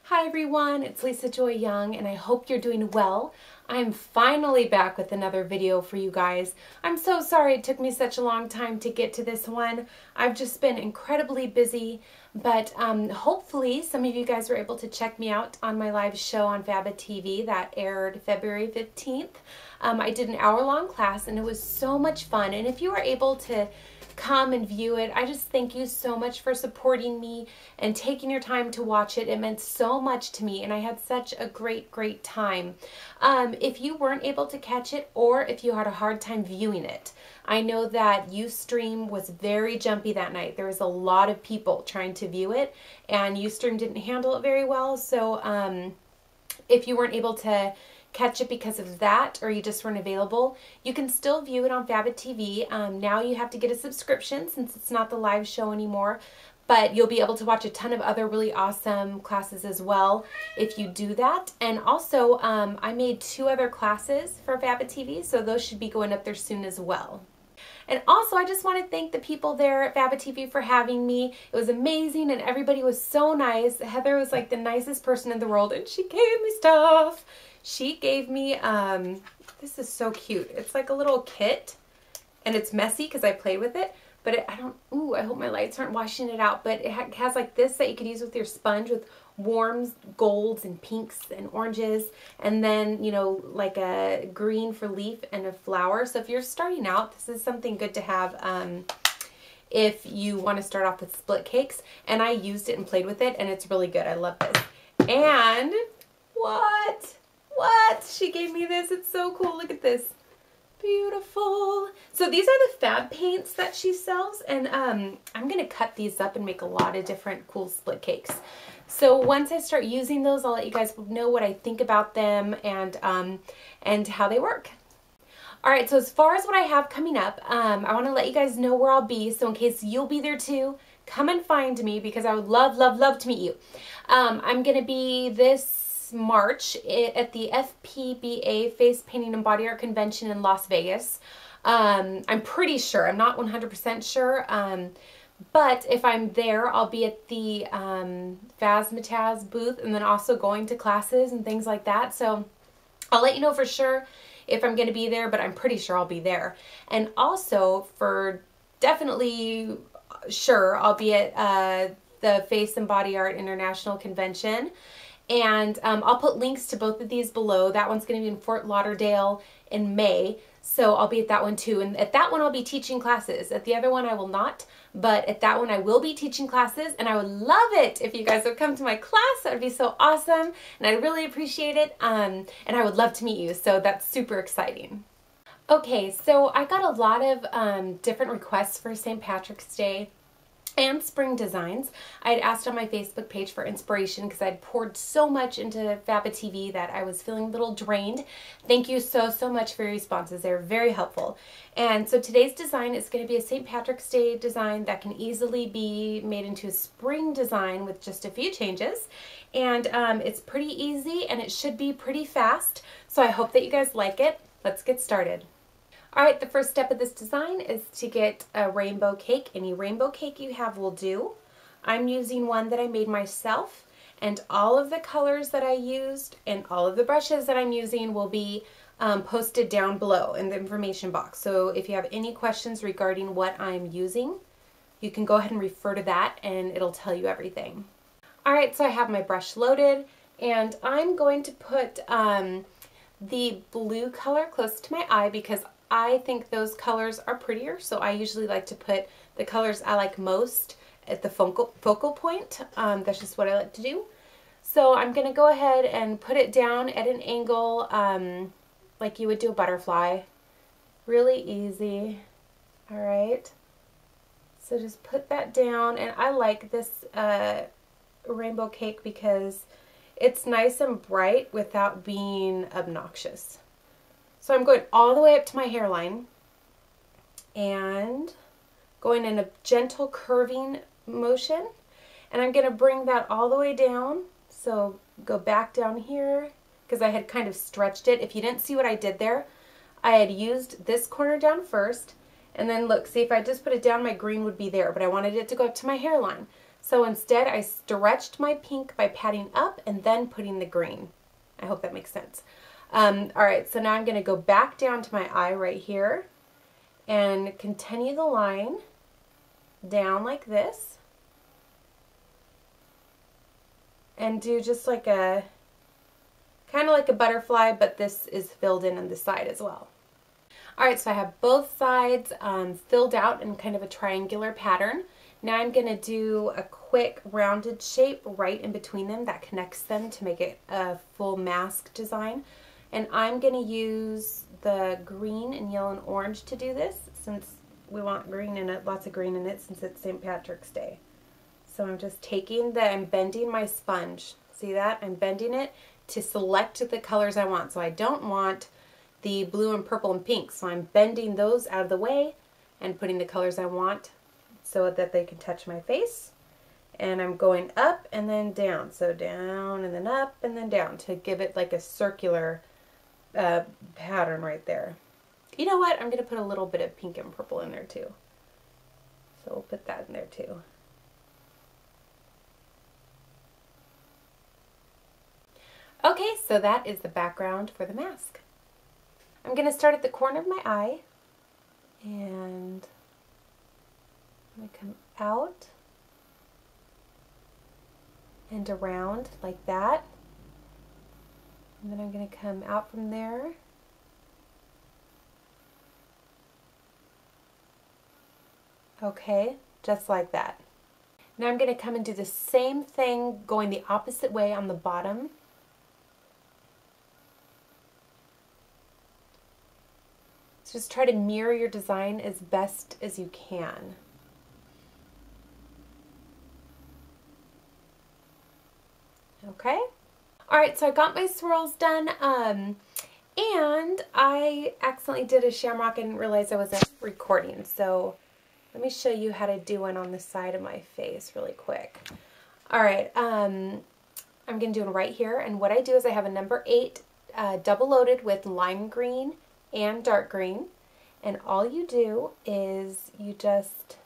Hi everyone, it's Lisa Joy Young and I hope you're doing well. I'm finally back with another video for you guys. I'm so sorry it took me such a long time to get to this one. I've just been incredibly busy, but hopefully some of you guys were able to check me out on my live show on Faba TV that aired February 15th. I did an hour-long class and it was so much fun, and if you were able to come and view it, I just thank you so much for supporting me and taking your time to watch it. It meant so much to me and I had such a great time. If you weren't able to catch it, or if you had a hard time viewing it, I know that Ustream was very jumpy that night. There was a lot of people trying to view it and Ustream didn't handle it very well, so if you weren't able to catch it because of that, or you just weren't available, you can still view it on Faba TV. Now you have to get a subscription since it's not the live show anymore, but you'll be able to watch a ton of other really awesome classes as well if you do that. And also, I made 2 other classes for Faba TV, so those should be going up there soon as well. And also, I just want to thank the people there at Faba TV for having me. It was amazing and everybody was so nice. Heather was like the nicest person in the world and she gave me stuff. She gave me, this is so cute. It's like a little kit and it's messy because I played with it, but I hope my lights aren't washing it out, but it has like this that you could use with your sponge with warms, golds, and pinks and oranges, and then, you know, like a green for leaf and a flower. So if you're starting out, this is something good to have if you want to start off with split cakes. And I used it and played with it and it's really good. I love this. And what? She gave me this. It's so cool. Look at this. Beautiful. So these are the fab paints that she sells, and I'm going to cut these up and make a lot of different cool split cakes. So once I start using those, I'll let you guys know what I think about them and how they work. Alright, so as far as what I have coming up, I want to let you guys know where I'll be, so in case you'll be there too, come and find me because I would love to meet you. I'm going to be this March at the FPBA Face Painting and Body Art Convention in Las Vegas. I'm pretty sure, I'm not 100% sure, but if I'm there, I'll be at the Fazmataz booth and then also going to classes and things like that. So I'll let you know for sure if I'm going to be there, but I'm pretty sure I'll be there. And also, for definitely sure, I'll be at the Face and Body Art International Convention. And I'll put links to both of these below. That one's going to be in Fort Lauderdale in May, so I'll be at that one too. And at that one I'll be teaching classes. At the other one I will not, but at that one I will be teaching classes, and I would love it if you guys would come to my class. That would be so awesome, and I'd really appreciate it, and I would love to meet you, so that's super exciting. Okay, so I got a lot of different requests for St. Patrick's Day and spring designs. I had asked on my Facebook page for inspiration because I'd poured so much into Faba TV that I was feeling a little drained. Thank you so much for your responses. They're very helpful. And so today's design is going to be a St. Patrick's Day design that can easily be made into a spring design with just a few changes. And it's pretty easy and it should be pretty fast. So I hope that you guys like it. Let's get started. Alright, the first step of this design is to get a rainbow cake. Any rainbow cake you have will do. I'm using one that I made myself, and all of the colors that I used and all of the brushes that I'm using will be posted down below in the information box. So if you have any questions regarding what I'm using, you can go ahead and refer to that and it'll tell you everything. Alright, so I have my brush loaded, and I'm going to put the blue color close to my eye because I think those colors are prettier, so I usually like to put the colors I like most at the focal point. That's just what I like to do. So I'm going to go ahead and put it down at an angle like you would do a butterfly. Really easy. Alright. So just put that down, and I like this rainbow cake because it's nice and bright without being obnoxious. So I'm going all the way up to my hairline and going in a gentle curving motion, and I'm going to bring that all the way down. So go back down here because I had kind of stretched it. If you didn't see what I did there, I had used this corner down first, and then look, see, if I just put it down, my green would be there, but I wanted it to go up to my hairline. So instead I stretched my pink by patting up and then putting the green. I hope that makes sense. Alright, so now I'm going to go back down to my eye right here and continue the line down like this. And do just like a, kind of like a butterfly, but this is filled in on the side as well. Alright, so I have both sides filled out in kind of a triangular pattern. Now I'm going to do a quick rounded shape right in between them that connects them to make it a full mask design. And I'm going to use the green and yellow and orange to do this, since we want green in it, lots of green in it, since it's St. Patrick's Day. So I'm just taking I'm bending my sponge. See that? I'm bending it to select the colors I want. So I don't want the blue and purple and pink. So I'm bending those out of the way and putting the colors I want so that they can touch my face. And I'm going up and then down. So down and then up and then down to give it like a circular pattern right there. You know what? I'm going to put a little bit of pink and purple in there too. So we'll put that in there too. Okay, so that is the background for the mask. I'm going to start at the corner of my eye, and I'm going to come out and around like that. And then I'm going to come out from there. Okay, just like that. Now I'm going to come and do the same thing going the opposite way on the bottom. So just try to mirror your design as best as you can. Okay? Alright, so I got my swirls done, and I accidentally did a shamrock. I didn't realize I wasn't recording, so let me show you how to do one on the side of my face really quick. Alright, I'm going to do one right here, and what I do is I have a number 8 double loaded with lime green and dark green, and all you do is you just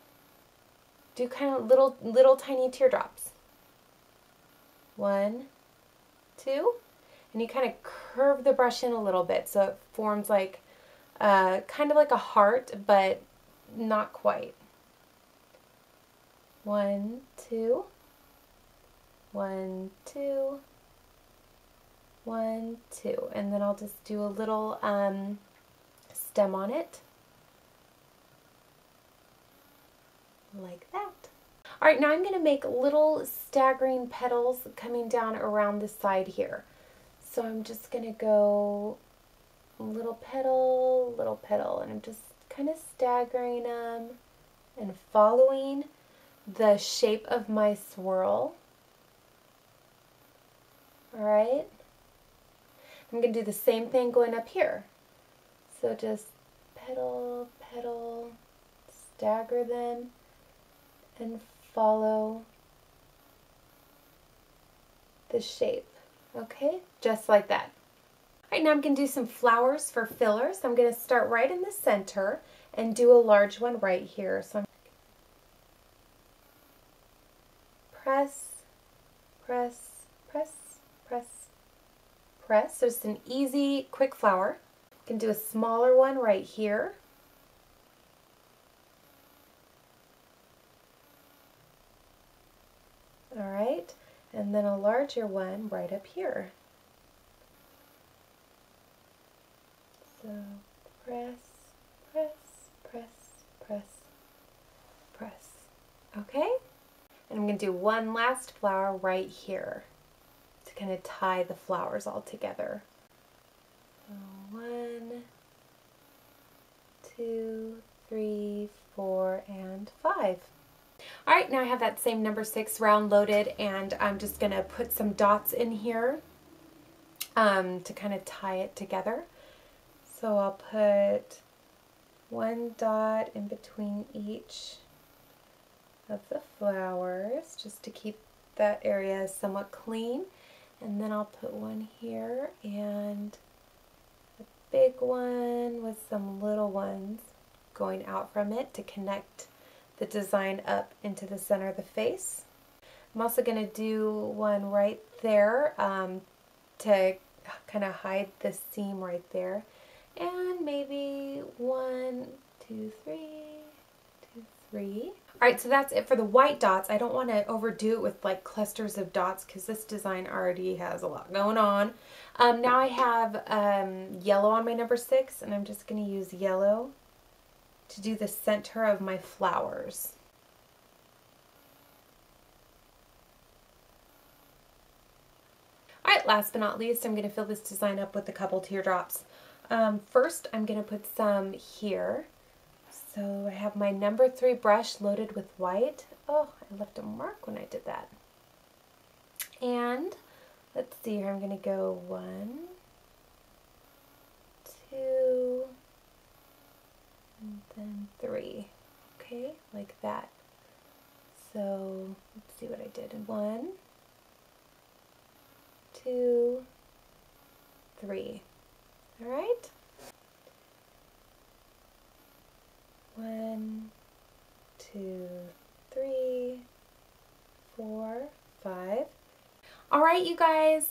do kind of little tiny teardrops. 1, 2, and you kind of curve the brush in a little bit so it forms like kind of like a heart, but not quite. 1, 2, 1, 2, 1, 2, and then I'll just do a little stem on it like that. Alright, now I'm going to make little staggering petals coming down around the side here. So I'm just going to go little petal, and I'm just kind of staggering them and following the shape of my swirl. Alright, I'm going to do the same thing going up here. So just petal, petal, stagger them, and follow the shape. Okay, just like that. Alright, now I'm going to do some flowers for fillers. I'm going to start right in the center and do a large one right here. So I'm press, press, press, press, press. So it's an easy, quick flower. I can do a smaller one right here. Alright, and then a larger one right up here. So press, press, press, press, press. Okay? And I'm going to do one last flower right here to kind of tie the flowers all together. So 1, 2, 3, 4, and 5. Alright, now I have that same number 6 round loaded, and I'm just going to put some dots in here to kind of tie it together. So I'll put one dot in between each of the flowers just to keep that area somewhat clean, and then I'll put one here and a big one with some little ones going out from it to connect the design up into the center of the face. I'm also going to do one right there to kind of hide the seam right there. And maybe 1, 2, 3, 2, 3. Alright, so that's it for the white dots. I don't want to overdo it with like clusters of dots because this design already has a lot going on. Now I have yellow on my number 6, and I'm just going to use yellow to do the center of my flowers. Alright, last but not least, I'm going to fill this design up with a couple teardrops. First, I'm going to put some here. So I have my number 3 brush loaded with white. Oh, I left a mark when I did that. And let's see here, I'm going to go 1, 2, and then 3. Okay, like that. So let's see what I did. 1, 2, 3. All right. 1, 2, 3, 4, 5. All right, you guys,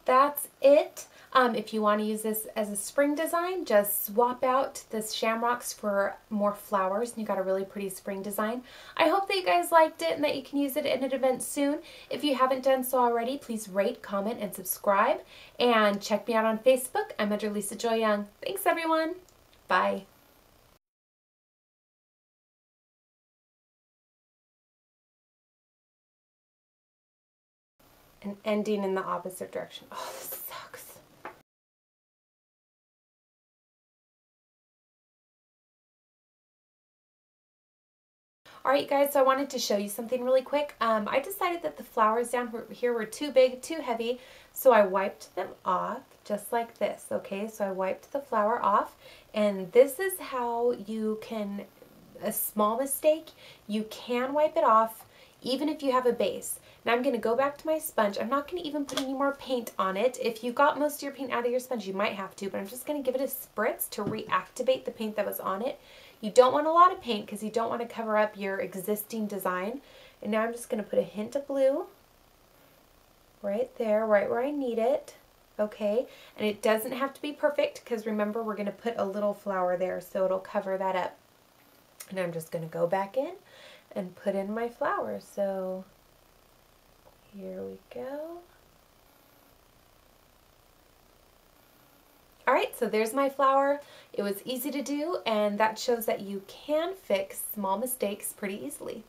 that's it. If you want to use this as a spring design, just swap out this shamrocks for more flowers and you got a really pretty spring design. I hope that you guys liked it and that you can use it in an event soon. If you haven't done so already, please rate, comment, and subscribe. And check me out on Facebook. I'm under Lisa Joy Young. Thanks, everyone. Bye. And ending in the opposite direction. Oh, this sucks. Alright guys, so I wanted to show you something really quick. I decided that the flowers down here were too big, too heavy, so I wiped them off just like this, okay? So I wiped the flower off, and this is how you can, a small mistake, you can wipe it off even if you have a base. Now I'm going to go back to my sponge. I'm not going to even put any more paint on it. If you got most of your paint out of your sponge, you might have to, but I'm just going to give it a spritz to reactivate the paint that was on it. You don't want a lot of paint because you don't want to cover up your existing design. And now I'm just going to put a hint of blue right there, right where I need it. Okay, and it doesn't have to be perfect because remember we're going to put a little flower there so it'll cover that up. And I'm just going to go back in and put in my flower. So here we go. Alright, so there's my flower. It was easy to do, and that shows that you can fix small mistakes pretty easily.